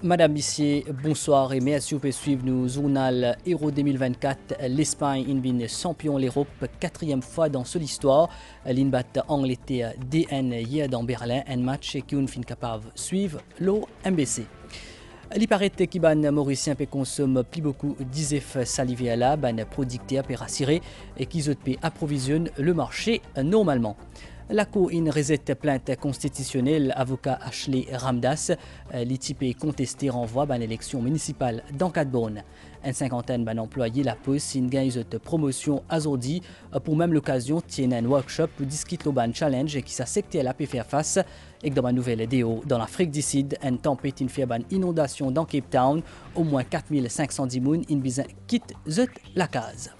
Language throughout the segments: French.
Madame Bissier, bonsoir et merci de suivre nos journal Euro 2024. L'Espagne invine champion l'Europe, quatrième fois dans son histoire. L'Inbat Angleterre DN hier dans Berlin, un match qui est fin capable de suivre l'OMBC. Il paraît que les Mauriciens consomment plus beaucoup d'isef salivé à la producteur pour assurer et qu'ils peut approvisionner le marché normalement. La Cour in recette plainte constitutionnelle avocat Ashley Ramdas, l'équipe contesté renvoi à l'élection municipale dans Cadborne. Une cinquantaine d'employés la poste in gagne de promotion aujourd'hui pour même l'occasion tiennent un workshop pour discuter le challenge qui s'assecte à la faire face et que dans ma nouvelle vidéo dans l'Afrique du Sud, une tempête in fait une inondation dans Cape Town, au moins 4510 moun in bizin quitte la case.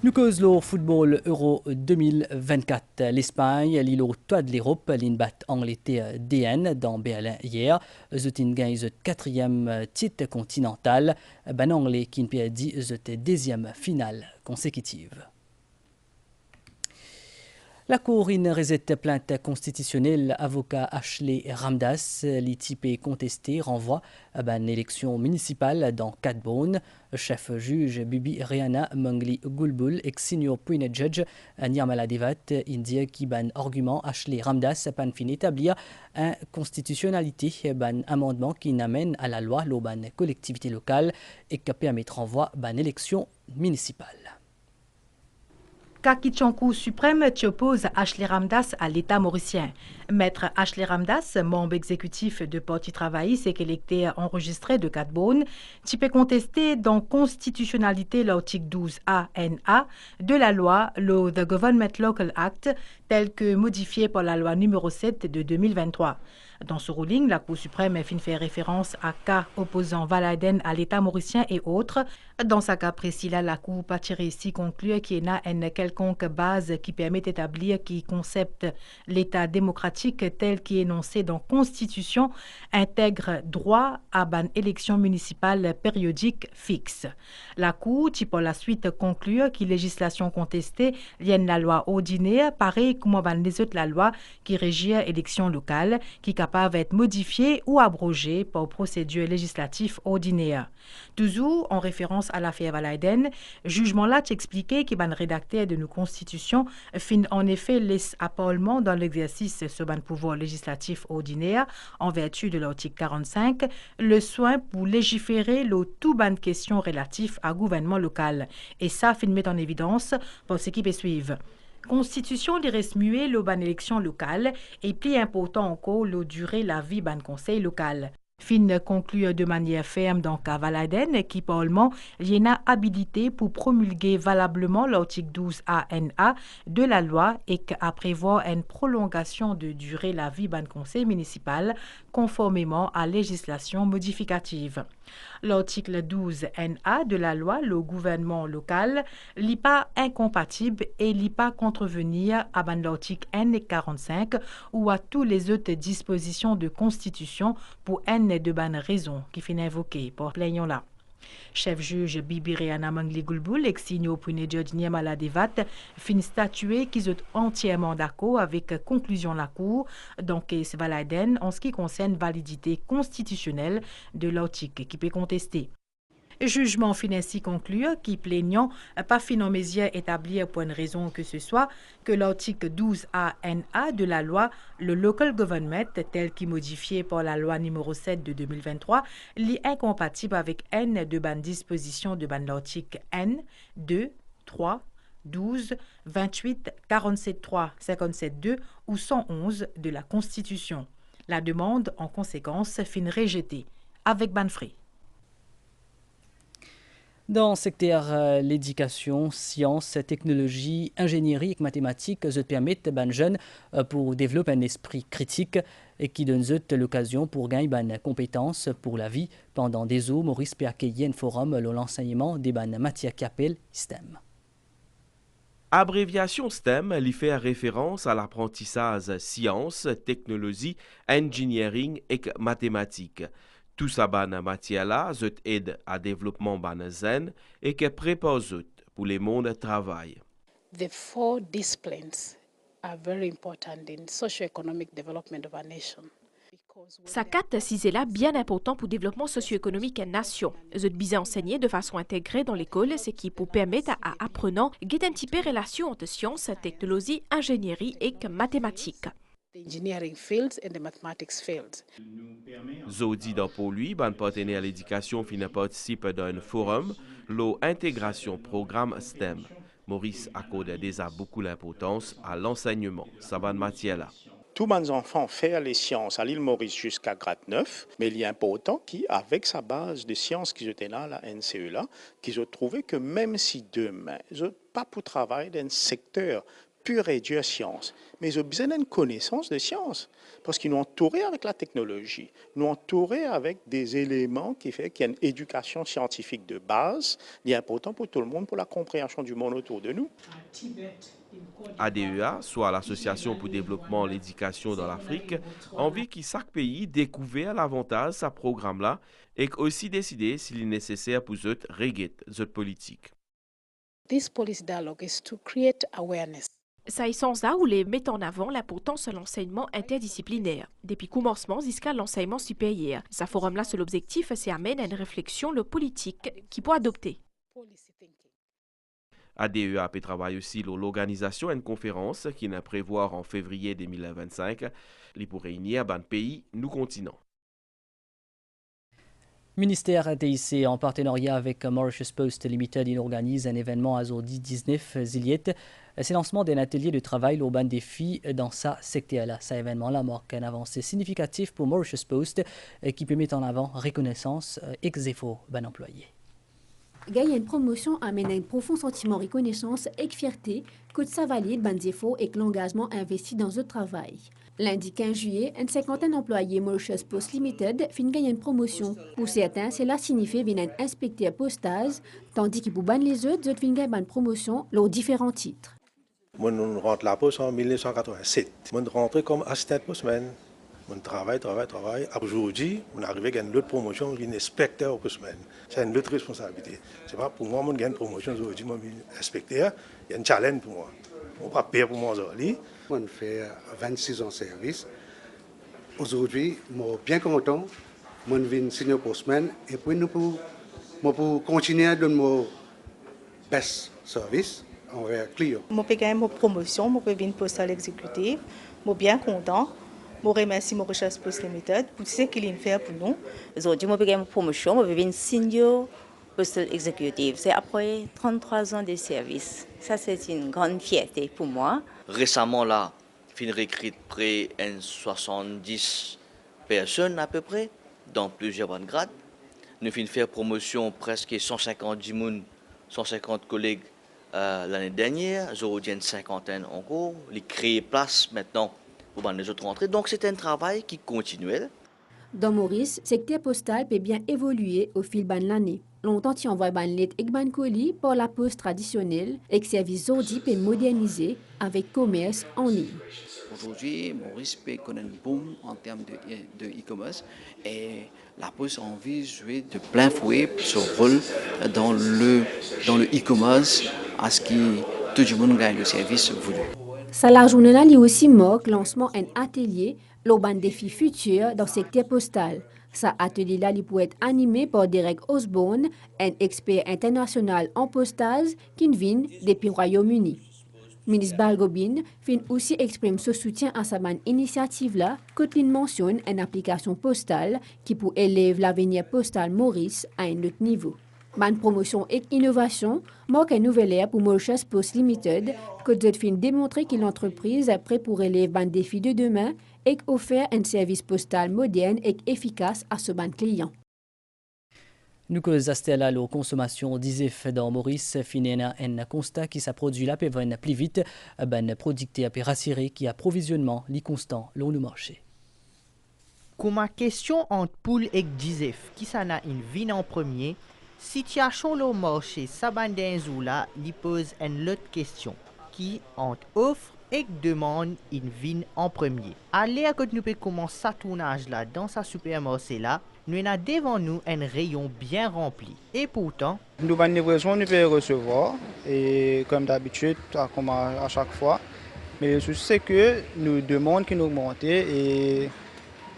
Nous causons le football Euro 2024. L'Espagne, l'île au toit de l'Europe, l'Inbat Angleterre DN dans Berlin hier. Zotin gagne le quatrième titre continental. Anglais qui a dit la deuxième finale consécutive. La Cour in recette plainte constitutionnelle avocat Ashley Ramdas, l'équipe contesté renvoie à une élection municipale dans Cadborne. Chef juge Bibi Rihanna Mangli Gulbul et senior point judge Nirmala Devat indie qui ban argument Ashley Ramdas pan fin établir un constitutionnalité ban amendement qui n'amène à la loi l'ban collectivité locale et qui permet renvoi ban élection municipale. Cour suprême oppose Ashley Ramdas à l'État mauricien. Maître Ashley Ramdas, membre exécutif de Parti travailliste et électeur enregistré de Cadborne, peut contester dans constitutionnalité l'article 12 ANA de la loi, le The Government Local Act, tel que modifié par la loi numéro 7 de 2023. Dans ce ruling, la Cour suprême fait référence à cas opposant Valaiden à l'État mauricien et autres. Dans ce cas précis, la Cour partit ici conclure qu'il y a une quelconque base qui permet d'établir qui concept l'État démocratique tel qu'il est énoncé dans la Constitution intègre droit à une élection municipale périodique fixe. La Cour, par la suite, conclure que législation contestée lienne la loi ordinaire, pareil comme les autres la loi qui régit l'élection locale, qui est capable d'être modifiée ou abrogée par procédure législative ordinaire. Toujours en référence à l'affaire Valaiden, jugement là expliqué que le rédacteur de nos constitutions fin en effet laisse à Parlement dans l'exercice de ce pouvoir législatif ordinaire en vertu de l'article 45 le soin pour légiférer le tout ban question relatif à gouvernement local. Et ça fin met en évidence pour ce qui peut suivre. Constitution des reste muet le ban élection locale et plus important encore le durée la vie ban conseil local. Fin conclut de manière ferme dans cas Valaiden qui parlement y a habilité pour promulguer valablement l'article 12 ANA de la loi et qu'à prévoir une prolongation de durée la vie ban conseil municipal conformément à législation modificative. L'article 12 NA de la loi, le gouvernement local, n'est pas incompatible et n'est pas contrevenir à l'article N45 ou à toutes les autres dispositions de constitution pour N de bonnes raisons qui finit invoquées pour plaignons là. Chef juge Bibi Rihanna Mangli Gulbul, ex-senior point judge Nirmala Devat, fin statué qu'ils sont entièrement d'accord avec conclusion de la Cour, donc case Valaiden, en ce qui concerne validité constitutionnelle de l'article qui peut contester. Jugement fin ainsi conclure qui plaignant pas fin en mesure établir pour une raison que ce soit que l'article 12 ANA de la loi le local government tel qu'il modifié par la loi numéro 7 de 2023 est incompatible avec N de ban disposition de ban l'article N 2 3 12 28 47 3 57 2 ou 111 de la Constitution. La demande en conséquence fin rejetée avec ban frais. Dans le secteur l'éducation, sciences, technologie, ingénierie et mathématiques, ça permet aux jeunes pour développer un esprit critique et qui donne l'occasion pour gagner des compétences pour la vie. Pendant des ans, Maurice peut accueillir un forum l'enseignement des matières qui appellent STEM. Abréviation STEM lui fait référence à l'apprentissage sciences, technologie, engineering et mathématiques. Tout ça ban matière là, aide à développement ban zen et que prépare pour les mondes de travail. The four disciplines are very important in socio-economic development of our nation. Sa carte si est là bien important pour le développement socio-économique et nation. Je bien enseigner de façon intégrée dans l'école, ce qui peut permettre à apprenants de un type de relation entre sciences, technologie, ingénierie et mathématiques. Zodi dans pour lui, ban partenaire à l'éducation finit participe d'un forum, l'intégration programme STEM. Maurice accorde déjà beaucoup l'importance à l'enseignement. Saban matière là. Tous mes enfants font les sciences à l'île Maurice jusqu'à grade 9, mais il est important qu'avec sa base de sciences qu'ils étaient là, la NCE là, qu'ils ont trouvé que même si demain, ils n'ont pas pour travailler dans un secteur pur et dur sciences, mais ils ont besoin d'une connaissance de sciences, parce qu'ils nous entourés avec la technologie, nous entourés avec des éléments qui font qu'il y a une éducation scientifique de base, il est important pour tout le monde, pour la compréhension du monde autour de nous. ADEA, soit l'Association pour le développement de l'éducation dans l'Afrique, envie que chaque pays découvre l'avantage de ce programme-là et aussi décider s'il est nécessaire pour eux de régler cette politique. This policy dialogue is to create awareness. Ça est sans ça où les met en avant l'importance de l'enseignement interdisciplinaire. Depuis le commencement jusqu'à l'enseignement supérieur. Ce forum-là, c'est l'objectif, c'est amène à une réflexion le politique qui peut adopter. ADEA peut travailler aussi l'organisation d'une conférence qui est prévoir en février 2025. Il pour réunir un pays, nous continents. Ministère TIC en partenariat avec Mauritius Post Limited, il organise un événement à Zodi 19 Ziliette. C'est le lancement d'un atelier de travail au ban des filles dans sa secteur-là. Cet événement-là marque une avancée significative pour Mauritius Post qui peut mettre en avant reconnaissance ex aequo ban employé. Gagner une promotion amène un profond sentiment de reconnaissance et de fierté que ça valide ban défaut et que l'engagement investi dans ce travail. Lundi 15 juillet, une cinquantaine d'employés Mauritius Post Limited fin gagner une promotion. Pour certains, cela signifie venir un inspecteur postage, tandis que pour ban les autres, ils fin gagner une promotion lors différents titres. Je rentre la poste en 1987. Je rentre comme assistant postman. Je travaille. Aujourd'hui, on arrive à une autre promotion, une inspecteur postman. C'est une autre responsabilité. C'est pas pour moi, je gagne une promotion aujourd'hui, je suis inspecteur. Il y a un challenge pour moi. On ne peut pas payer pour moi aujourd'hui. Je fais 26 ans de service. Aujourd'hui, je suis bien content. Je suis senior postman et puis nous pouvons continuer à donner mon best service envers les clients. Je peux gagner ma promotion, je peux devenir postal exécutif. Je suis bien content. Je remercie Mauritius Post Limited pour ce qu'il fait pour nous. Aujourd'hui, je peux gagner ma promotion, je devenir senior postal exécutif. C'est après 33 ans de service. Ça, c'est une grande fierté pour moi. Récemment, là, j'ai recruté près de 70 personnes à peu près, dans plusieurs grades. Nous avons fait promotion presque 150 collègues l'année dernière. Aujourd'hui, une cinquantaine encore. Les créer place maintenant pour les autres rentrées. Donc, c'est un travail qui continue. Dans Maurice, le secteur postal peut bien évoluer au fil de l'année. Longtemps, il envoie ban lettre et ban colis par la poste traditionnelle et le service Zordi peut moderniser avec commerce en ligne. Aujourd'hui, Maurice peut connaître un boom en termes de e-commerce et la poste a envie de jouer de plein fouet ce rôle dans le e-commerce à ce que tout le monde gagne le service voulu. Ça, la journée-là, il aussi marque le lancement d'un atelier, le défi futur dans le secteur postal. Cet atelier-là pourrait être animé par Derek Osborne, un expert international en postage qui vient depuis le Royaume-Uni. Le ministre Balgobin fin aussi exprime son soutien à cette initiative-là, quand il mentionne une application postale qui peut élever l'avenir postal Maurice à un autre niveau. Ban promotion et innovation marque une nouvelle ère pour Mauritius Post Limited, que de fin démontrer que l'entreprise est prête pour relever ban défi de demain et offrir un service postal moderne et efficace à ce ban client. Nous que Zastella, la consommation d'ISEF dans Maurice, finit un constat qui s'est produit là, peut venir plus vite, ben producteur peut rassurer qui approvisionnement li constant l'on le marché. Comme ma question entre poule et d'ISEF, qui s'en a une vine en premier, situation le marché Sabandenzula lui pose une autre question qui entre offre et demande une vine en premier. À l'heure que nous pouvons commencer ce tournage là dans sa supermarché là, nous avons devant nous un rayon bien rempli. Et pourtant, nous avons une livraison, nous pouvons recevoir et comme d'habitude, comme à chaque fois. Mais le souci c'est que nous demandons qui nous augmente et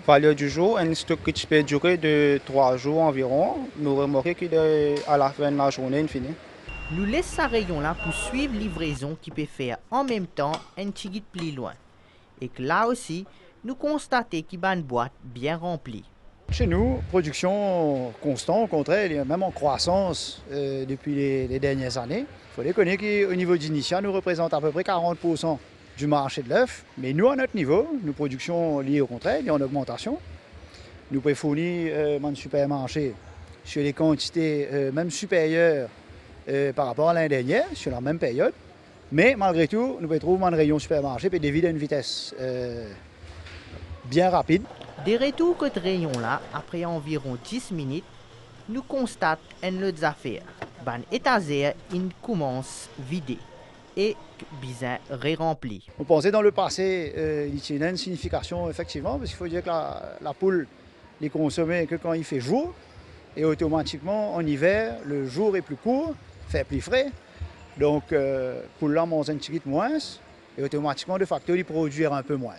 valeur du jour, un stock qui peut durer de 3 jours environ. Nous remarquons qu'à la fin de la journée, il finit. Nous laissons ce rayon là pour suivre livraison qui peut faire en même temps un petit guide plus loin. Et que là aussi, nous constatons qu'il y a une boîte bien remplie. Chez nous, production constante, au contraire, elle est même en croissance depuis les dernières années. Il faut les connaître qu'au niveau d'Initia, nous représente à peu près 40% du marché de l'œuf. Mais nous, à notre niveau, nos productions liées au contraire, elle est en augmentation. Nous pouvons fournir dans le supermarché sur les quantités même supérieures par rapport à l'année dernière, sur la même période. Mais malgré tout, nous pouvons trouver dans le rayon supermarché et dévider à une vitesse bien rapide. Des retours que ce rayon-là, après environ 10 minutes, nous constatons une autre affaire. Ban étagère, il commence vidé et bien rempli. On pensait dans le passé, il y a une signification effectivement, parce qu'il faut dire que la poule n'est consommée que quand il fait jour, et automatiquement en hiver, le jour est plus court, fait plus frais, donc poule là mange un petit peu moins, et automatiquement de facto il produit un peu moins.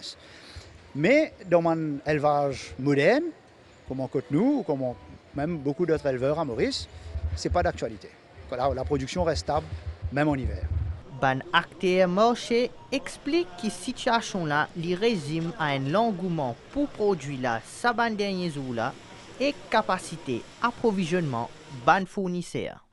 Mais dans mon élevage moderne, comme en Cotonou, ou comme même beaucoup d'autres éleveurs à Maurice, ce n'est pas d'actualité. La production reste stable, même en hiver. Ban acteur marché explique que cette situation-là li résume à un engouement pour produire la saban dernier là et capacité approvisionnement ban fournisseurs.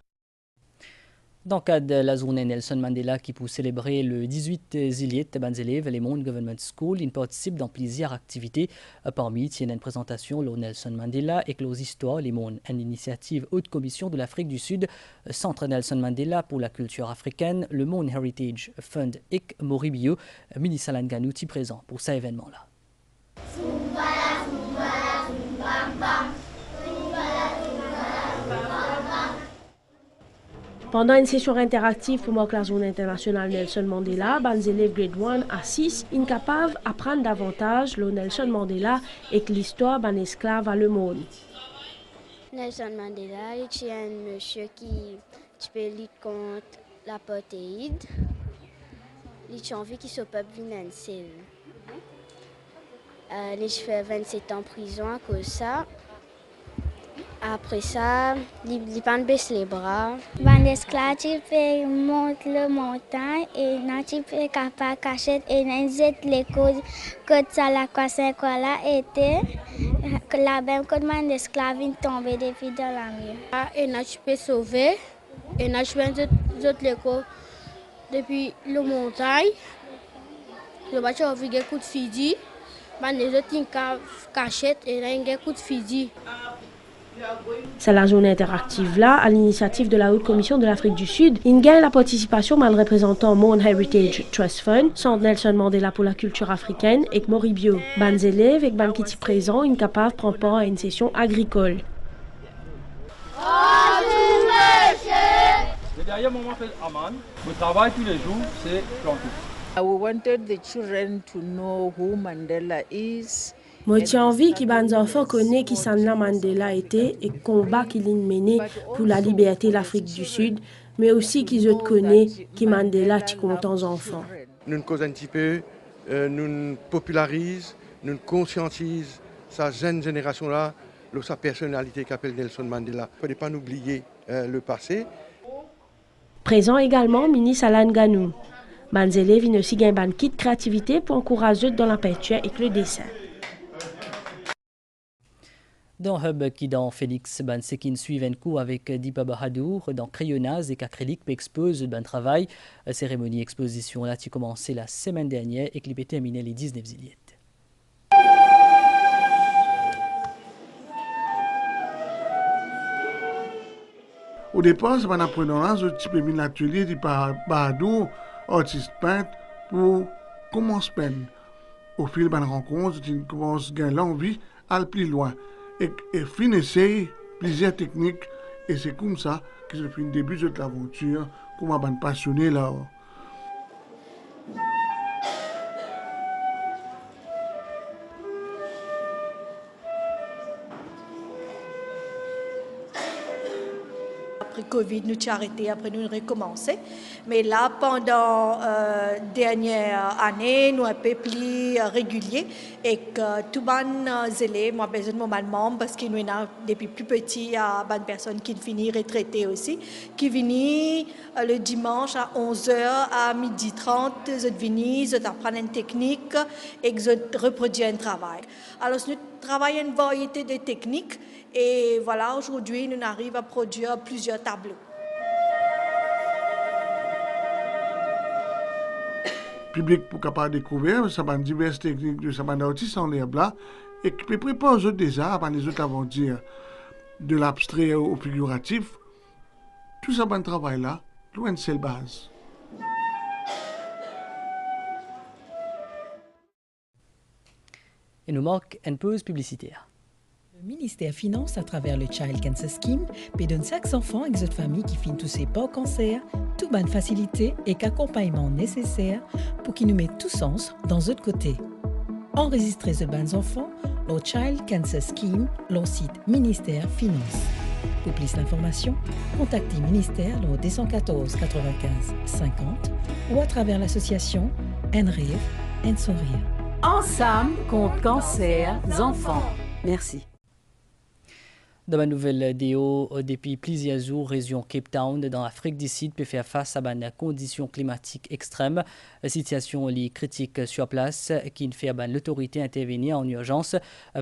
Dans le cadre de la journée Nelson Mandela qui pour célébrer le 18 juillet, les élèves les Monde Government School ils participent dans plusieurs activités. Parmi il y a une présentation le Nelson Mandela et les histoires les Monde, une initiative Haute Commission de l'Afrique du Sud, Centre Nelson Mandela pour la culture africaine, le Monde Heritage Fund et Moribio, Ministre Alan Ganou est présent pour cet événement-là. Pendant une session interactive pour marquer la journée internationale Nelson Mandela, les élèves grade 1 à 6 sont capables d'apprendre davantage le Nelson Mandela et l'histoire d'un esclave à le monde. Nelson Mandela est un monsieur qui peut lutter contre l'apartheid. Il a envie qu'il soit peuple financier. Il a fait 27 ans en prison à cause de ça. Après ça, il pas baisser les bras. Un esclave peut monter la montagne et il peut capable cacher et n'hésite les causes que ça la classe là était la même que un esclave tombé depuis dans la mer. Et tu peux sauver et tu peux les causes depuis la montagne. Le bâtiment a vu des coups de fusil. Les autres cachent et des coups de fusil. C'est la journée interactive là, à l'initiative de la Haute Commission de l'Afrique du Sud. Il gagne la participation mal représentant Monde Heritage Trust Fund, Centre Nelson Mandela pour la culture africaine et Moribio. Les élèves et les qui présents sont capables de prendre part à une session agricole. Derrière moi, je fais Aman. Mon travail tous les jours, c'est planter. We wanted the children to know who Mandela is. Moi, j'ai envie que les enfants connaissent qui Sanna Mandela était et le combat qu'il a mené pour la liberté de l'Afrique du Sud, mais aussi qu'ils connaissent qui Mandela est content aux enfants. Nous causons un petit peu, nous popularisons, nous conscientisons sa jeune génération-là, sa personnalité qu'appelle Nelson Mandela. Il ne faut pas oublier le passé. Présent également, ministre Alan Ganou. Les élèves ont aussi gagné un kit de créativité pour encourager dans la peinture et le dessin. Dans Hub qui dans Phoenix, c'est qui suivent un cours avec Dipa Bahadour dans crayonnage et acrylique pour exposer ben travail. Cérémonie exposition là qui commencé la semaine dernière et qui est terminée les 19 juillet. Au départ, c'est un apprenant je type mis l'atelier Dipa Bahadour, artiste peintre pour commencer peine. Au fil de la rencontre, tu commences à gagner l'envie à aller plus loin. Et finissez plusieurs techniques et c'est comme ça que je fais le début de l'aventure comme un passionné là. Après Covid, nous avons arrêté, après nous avons recommencé. Mais là, pendant dernière année, nous avons un peu plus régulier et que tout les élèves, moi, besoin de mon membre parce que nous avons depuis plus petit à bonnes personnes qui finissent retraitées aussi, qui viennent le dimanche à 11h à 12h30, ils viennent, ils apprennent une technique et ils reproduisent un travail. Alors, nous travaillons une variété de techniques et voilà, aujourd'hui, nous arrivons à produire plusieurs tableaux. Public pour capable découvrir, ça va diverses techniques de ça va artistes en l'herbe là et qui peut préparer aux autres déjà, avant les autres avant dire de l'abstrait au figuratif. Tout ça va travail là, loin de cette base. Et nous manque une pause publicitaire. Le ministère Finance, à travers le Child Cancer Scheme, peut donner chaque enfant avec cette famille qui finit tous ses pas au cancer, toute bonne facilité et qu'accompagnement nécessaire pour qu'ils nous mettent tous sens dans l'autre côté. Enregistrez ce bons enfants au Child Cancer Scheme, le site Ministère Finance. Pour plus d'informations, contactez Ministère au 214 95 50 ou à travers l'association Un Rêve, Un Sourire. Ensemble contre cancer enfants. Merci. Dans ma nouvelle vidéo, depuis plusieurs jours, région Cape Town, dans l'Afrique du Sud, peut faire face à des conditions climatiques extrêmes. La situation est critique sur place, qui fait l'autorité intervenir en urgence.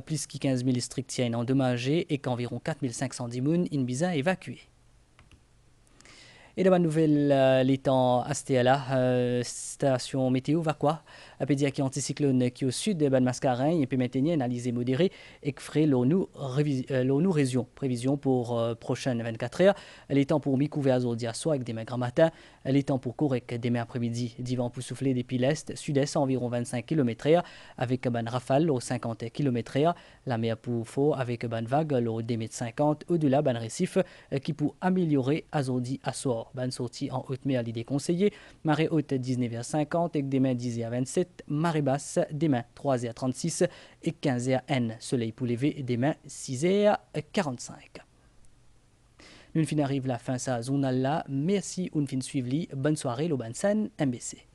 Plus de 15 000 structures endommagées et qu'environ 4 510 personnes sont bien évacuées. Et dans ma nouvelle, les temps à station météo va quoi? Un peu dire qu'il y a un anticyclone qui est au sud de Mascarin et peut maintenir une analyse modérée et qui ferait l'ONU région. Prévision pour prochaine 24 heures. Les temps pour mi-couvert aujourd'hui à soir avec des mains grand matin. Les temps pour correct demain après-midi. Divan pour souffler depuis l'est, sud-est à environ 25 km/h avec une rafale au 50 km/h. La mer pour faux avec une vague au demi de 50 au-delà d'un récif qui peut améliorer aujourd'hui à soir. Bonne sortie en haute mer à l'idée conseillée. Marée haute 19h50 et demain 10h27. Marée basse demain 3h36 et 15h. Soleil pour lever demain 6h45. Nous fin arrive la fin de sa zone là. Merci une fin suivie. Bonne soirée, l'Obansan MBC.